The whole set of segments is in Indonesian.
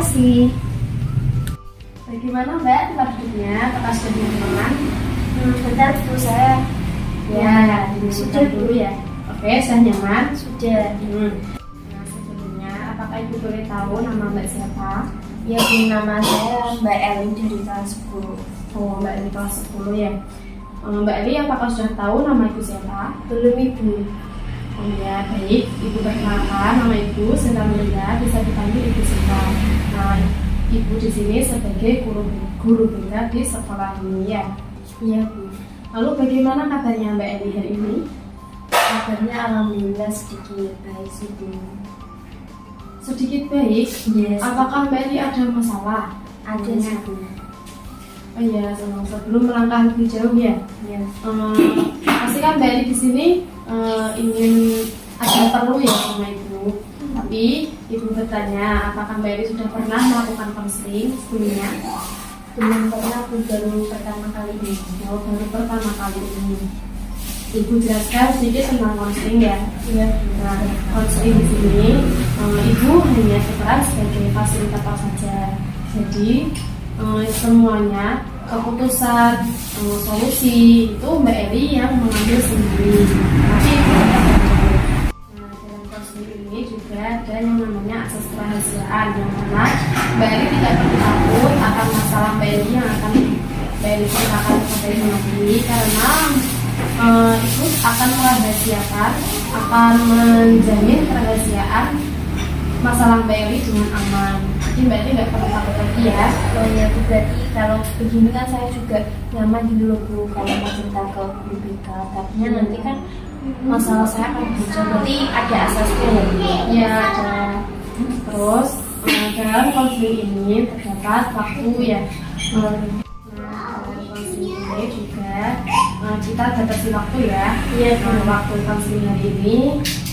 kasih. Bagaimana Mbak tempat duduknya? Apakah sudah nyaman? Bentar Bu, saya Ya, sudah dulu ya. Oke, sudah nyaman? sudah. Nah, sebelumnya apakah Ibu boleh tahu nama Mbak siapa? Ya Bu, nama saya Mbak Eli dari kelas 10. Oh, Mbak Eli kelas 10 ya. Mbak Eli, apakah sudah tahu nama Ibu siapa? Belum Ibu. Oh ya, baik. Ibu perkenalkan, nama Ibu Sinta Melia, bisa dipanggil Ibu Sinta. Nah, Ibu di sini sebagai guru BK di sekolah ini ya. Iya Bu. Lalu bagaimana kabarnya Mbak Eli hari ini? Kabarnya alhamdulillah sedikit baik sih Bu. Sedikit baik. Yes. Apakah Mbak Eli ada masalah? Ada sih Bu. Oh iya, sebelum melangkah lebih jauh ya. Yes. Pasti kan Mbak Eli di sini ingin ada perlu ya sama Ibu. Tapi Ibu bertanya, apakah Mbak Eli sudah pernah melakukan konseling sebelumnya? Belum pernah Bu, baru pertama kali ini. Oh, baru pertama kali ini. Ibu jelaskan sedikit tentang konseling ya. Iya Bu. Nah, konseling di sini Ibu hanya berperan sebagai fasilitator saja. Jadi semuanya keputusan solusi itu Mbak Eli yang mengambil sendiri. Tapi Ibu tetap bertanggung. Nah, dalam konseling ini juga ada yang namanya akses kerahasiaan, yang mana Mbak Eli tidak perlu takut akan masalah Mbak Eli yang akan Mbak Eli ceritakan kepada Ibu nanti, karena itu akan merahasiakan, akan menjamin kerahasiaan masalah Mbak Eli dengan aman. Jadi Mbak Eli nggak perlu takut lagi ya. Oh ya Bu, berarti kalau begini kan saya juga nyaman dulu Bu kalau mau cerita ke guru BK. Tapi nanti kan masalah saya akan bocor, berarti ada asasnya ya Bu. Ya, ada. Terus dalam konseling ini terdapat waktu ya. Nah, dalam konseling ini juga kita batasi waktu ya. Iya, Nah, waktu konseling hari ini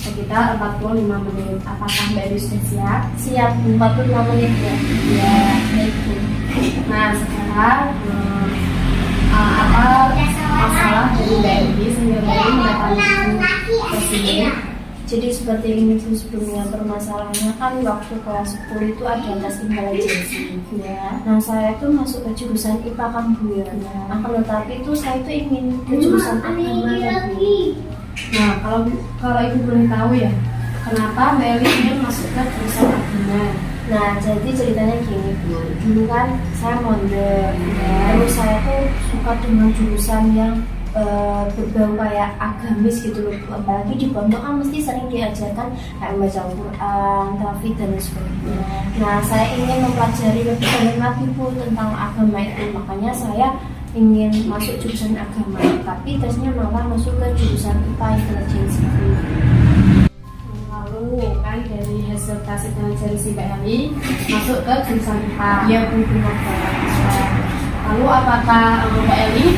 sekitar 45 menit. Apakah Mbak Eli sudah siap? Siap Bu, 45 menit ya. Ya. Baik Bu. Nah, sekarang apa masalah dari Mbak Eli sehingga Mbak Eli mendatangi ke sini? Jadi seperti ini Bu, sebelumnya permasalahannya kan waktu kelas 10 itu ada tes intelijensi Ya. Nah saya itu masuk ke jurusan IPA kan Bu ya. Akan tetapi itu saya itu ingin ke jurusan agama ya Bu. Nah, kalau Ibu boleh tahu ya, kenapa Mbak Eli ingin masuk ke jurusan agama? Nah jadi ceritanya gini Bu, dulu kan saya mondok terus saya tuh suka dengan jurusan yang berbau kayak agamis gitu loh Bu. Apalagi di pondok kan mesti sering diajarkan kayak membaca Al-Quran, tafsir dan sebagainya. Nah saya ingin mempelajari lebih dalam lagi Bu tentang agama itu, makanya saya ingin masuk jurusan agama, tapi tesnya malah masuk ke jurusan IPA intelijensi. Lalu kan dari hasil tes intelijensi Mbak Eli masuk ke jurusan IPA. Ya Bu, benar. Lalu apakah Mbak Eli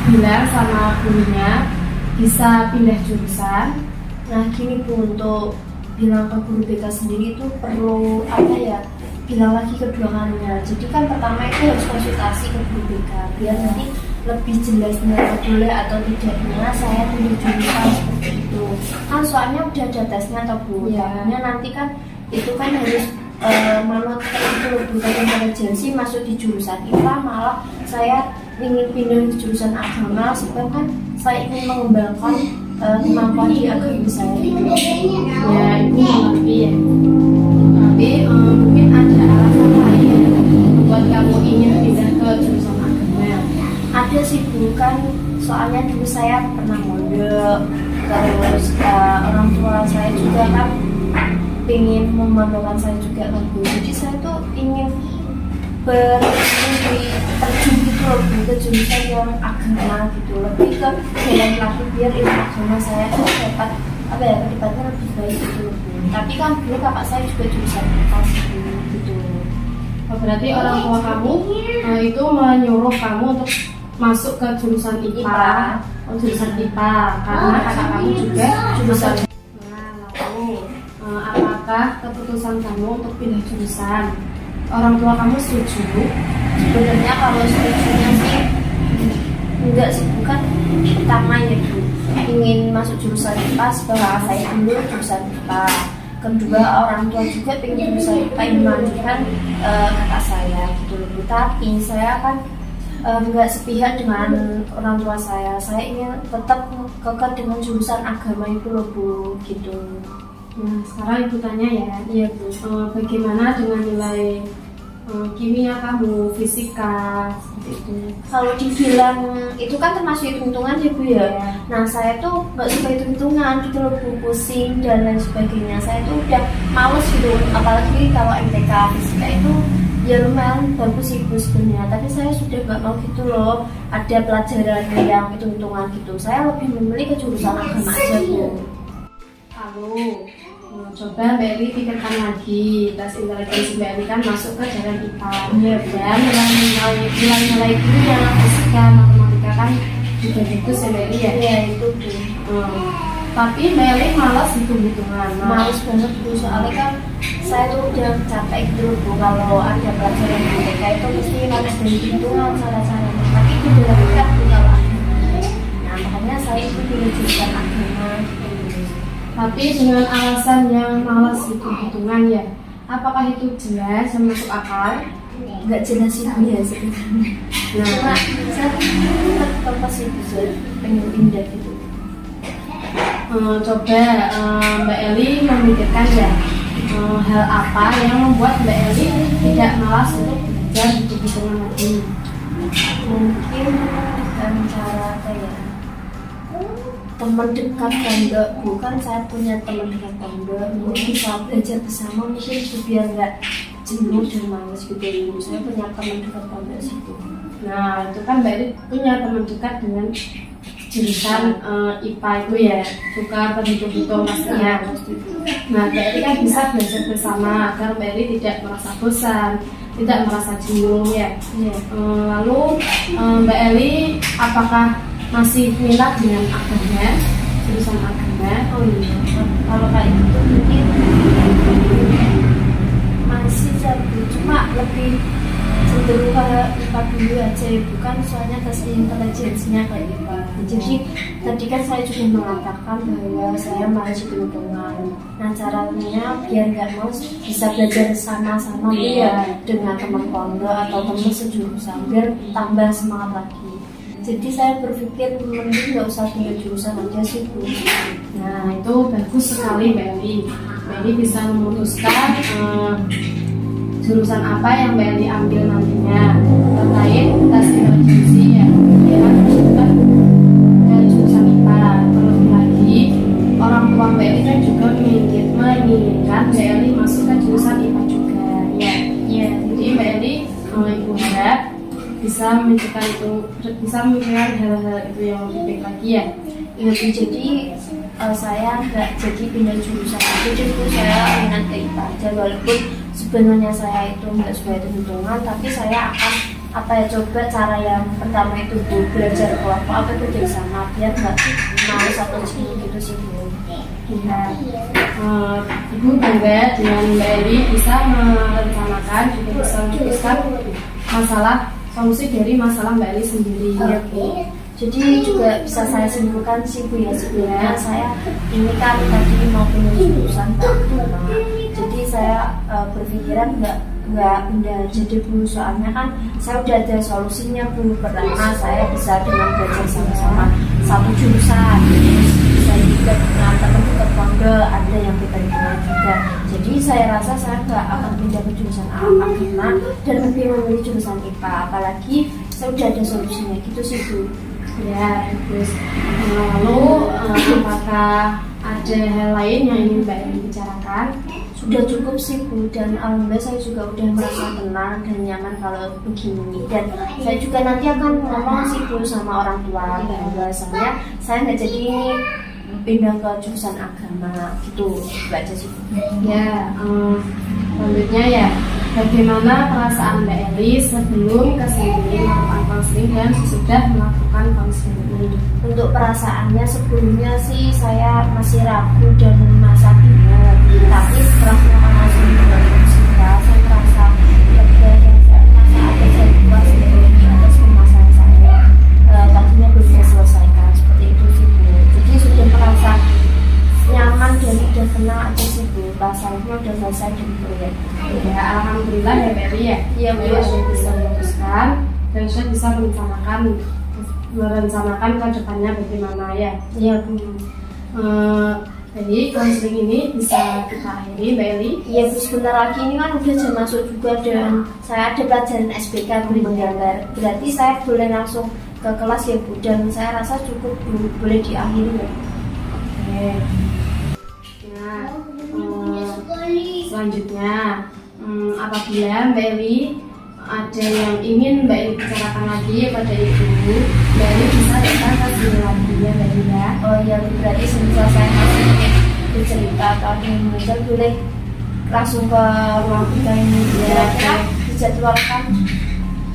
bilang sama gurunya bisa pindah jurusan? Nah gini Bu, untuk bilang ke guru BK sendiri itu perlu apa ya, bilang lagi kedua kalinya. Jadi kan pertama itu harus konsultasi ke guru BK biar nanti lebih jelasnya boleh atau tidaknya saya pilih jurusan seperti itu. Kan soalnya udah ada tesnya atau Bu, takutnya nanti kan itu kan harus manut itu bukan intelijensi masuk di jurusan IPA, malah saya ingin pindah ke jurusan agama sebab kan saya ingin mengembangkan kemampuan di agama saya. Ya, Ibu mengerti ya. Tapi mungkin ada alasan lain buat kamu ingin pindah ke jurusan agama. Ada sih Bu, kan soalnya dulu saya pernah mondok, terus orang tua saya juga kan ingin memondokkan saya juga lagi. Jadi saya tuh ingin terjun gitu loh Bu, ke jurusan yang agama gitu, lebih ke jalan lagi biar ilmu agama saya tuh dapat apa ya, kedepannya lebih baik gitu loh Bu. Tapi kan dulu kakak saya juga jurusan gitu. Oh, berarti orang tua kamu itu menyuruh kamu untuk masuk ke jurusan IPA. Oh, jurusan IPA karena kakak kamu juga jurusan. Nah, lalu apakah keputusan kamu untuk pindah jurusan orang tua kamu setuju? Sebenarnya kalau setujunya sih enggak sih, bukan pertama ya Bu, ingin masuk jurusan IPA setelah saya dulu jurusan IPA. kedua orang tua juga pengen melanjutkan kakak saya gitu loh Bu. Tapi saya kan nggak sepihak dengan orang tua saya ingin tetap kekeh dengan jurusan agama itu loh Bu gitu. Nah, sekarang ibu tanya ya, Iya Bu. bagaimana dengan nilai kimia kamu, fisika, seperti itu? Kalau dibilang itu kan termasuk hitung-hitungan ya Bu ya. Nah saya tuh nggak suka hitung-hitungan gitu loh Bu, pusing dan lain sebagainya. Saya tuh udah males gitu, apalagi kalau MTK fisika itu ya lumayan bagus sih Bu sebenarnya. Tapi saya sudah nggak mau gitu loh, ada pelajaran yang hitung-hitungan gitu. Saya lebih memilih ke jurusan agama aja Bu. Lalu coba Mbak Eli pikirkan lagi, tes intelijensi Mbak Eli kan masuk ke jalan IPA. Dan nilai-nilai kimia, fisika, matematika kan juga bagus ya Mbak Eli ya? Iya itu Bu. Tapi Mbak Eli malas hitung-hitungan. Males banget Bu, soalnya kan saya tuh udah capek gitu loh Bu. Kalau ada pelajaran di TK itu mesti harus hitung-hitungan cara-caranya. Tapi itu udah dekat Bu kalau agama. Nah makanya saya itu pilih jurusan agama. Tapi dengan alasan yang malas hitung-hitungan ya, apakah itu jelas dan masuk akal? Nggak jelas sih Bu ya sebenarnya. Cuma saya tetap pasti bisa pengen pindah gitu. Coba Mbak Eli memikirkan ya, hal apa yang membuat Mbak Eli tidak malas untuk belajar hitung-hitungan lagi? Mungkin cara apa ya, teman dekat pondok bukan, saya punya teman dekat pondok, mungkin bisa belajar bersama, mungkin itu biar nggak jenuh dan malas gitu Bu. Saya punya teman dekat pondok situ. Nah itu kan Mbak Eli punya teman dekat dengan jurusan IPA itu ya, suka berhitung-hitung pastinya. Nah Mbak Eli kan bisa belajar bersama agar Mbak Eli tidak merasa bosan, tidak merasa jenuh ya. Lalu Mbak Eli apakah masih minat dengan agama, jurusan agama? Oh iya, kalau kayak gitu mungkin masih jadi, cuma lebih cenderung ke IPA dulu aja ya, bukan soalnya tes intelijensinya kayak IPA. Jadi tadi kan saya juga mengatakan bahwa saya malas hitung-hitungan. Nah caranya biar nggak males bisa belajar sama-sama ya dengan teman pondok atau teman sejurusan biar tambah semangat lagi. Jadi saya berpikir mending nggak usah pilih jurusan aja sih Bu. Nah itu bagus sekali Mbak Eli. Mbak Eli bisa memutuskan jurusan apa yang Mbak Eli ambil nantinya terkait tes intelijensi ya. Dia kan dan jurusan IPA. Terlebih lagi orang tua Mbak Eli kan juga menginginkan Mbak Eli masuk ke jurusan IPA juga. Ya. Jadi Mbak Eli ibu harap bisa memikirkan hal-hal itu yang lebih baik lagi ya. Jadi saya nggak jadi pindah jurusan itu, jadi saya minat ke IPA aja, walaupun sebenarnya saya itu nggak suka hitung-hitungan, tapi saya akan coba cara yang pertama itu Bu, belajar kelompok atau kerja sama biar nggak malas atau jenuh gitu sih Bu. Ya. Ibu bangga dengan Mbak Eli bisa merencanakan juga bisa memutuskan solusi dari masalah Mbak Eli sendiri. Ya Bu. Jadi juga bisa saya simpulkan sih Bu ya, sebenarnya saya ini kan tadi mau pindah jurusan agama. Jadi saya berpikiran nggak pindah jadi Bu, soalnya kan saya udah ada solusinya Bu. Pertama saya bisa dengan belajar sama-sama satu jurusan, terus bisa juga dengan teman dekat pondok ada yang kita hitungan juga. Jadi saya rasa saya nggak akan pindah ke jurusan agama dan lebih memilih jurusan IPA, apalagi saya udah ada solusinya gitu sih Bu. Ya, terus lalu apakah ada hal lain yang ingin Mbak Eli bicarakan? Sudah cukup sih Bu, dan alhamdulillah saya juga udah merasa tenang dan nyaman kalau begini. Dan saya juga nanti akan ngomong sih Bu sama orang tua bahwasanya saya nggak jadi pindah ke jurusan agama gitu, aja sih Bu. Ya, selanjutnya ya, bagaimana perasaan Mbak Eli sebelum kesini melakukan konseling dan sesudah melakukan konseling ini? Untuk perasaannya sebelumnya sih saya masih ragu dan merasa bingung, tapi setelah melakukan konseling dengan Musika, saya merasa lega dan saya merasa ada jalan keluar dari atas permasalahan saya. Tadinya belum saya selesaikan seperti itu sih Bu. Jadi sudah merasa nyaman dan udah tenang aja sih Bu. Pas merencanakan ke depannya bagaimana ya. Iya Bu. Jadi konseling ini bisa kita akhiri, Mbak Eli. Iya Bu, sebentar lagi ini kan udah jam masuk juga dan saya ada pelajaran SPK Bu menggambar. Berarti saya boleh langsung ke kelas ya Bu, dan saya rasa cukup Bu, boleh diakhiri ya. Oke. Nah, selanjutnya apabila Mbak Eli ada yang ingin Mbak Eli bicarakan lagi pada Ibu, Mbak Eli bisa datang ke sini lagi ya Mbak Eli ya. Oh iya Bu, berarti semisal saya masih bercerita atau ada yang muncul, boleh langsung ke ruang kita ini. Kira-kira dijadwalkan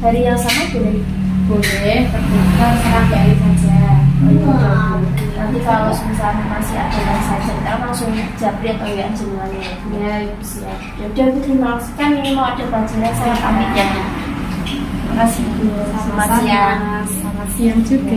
hari yang sama boleh? Boleh, terserah Mbak Eli saja. Oh iya Bu. Nanti kalau misalnya masih ada yang saya cerita langsung japri atau ya jenengannya ya Bu. Ya, Ibu siap. Ya udah Bu, terima kasih, kan ini mau ada pelajaran, saya pamit ya Bu. Terima kasih Bu. Selamat siang. Selamat siang juga.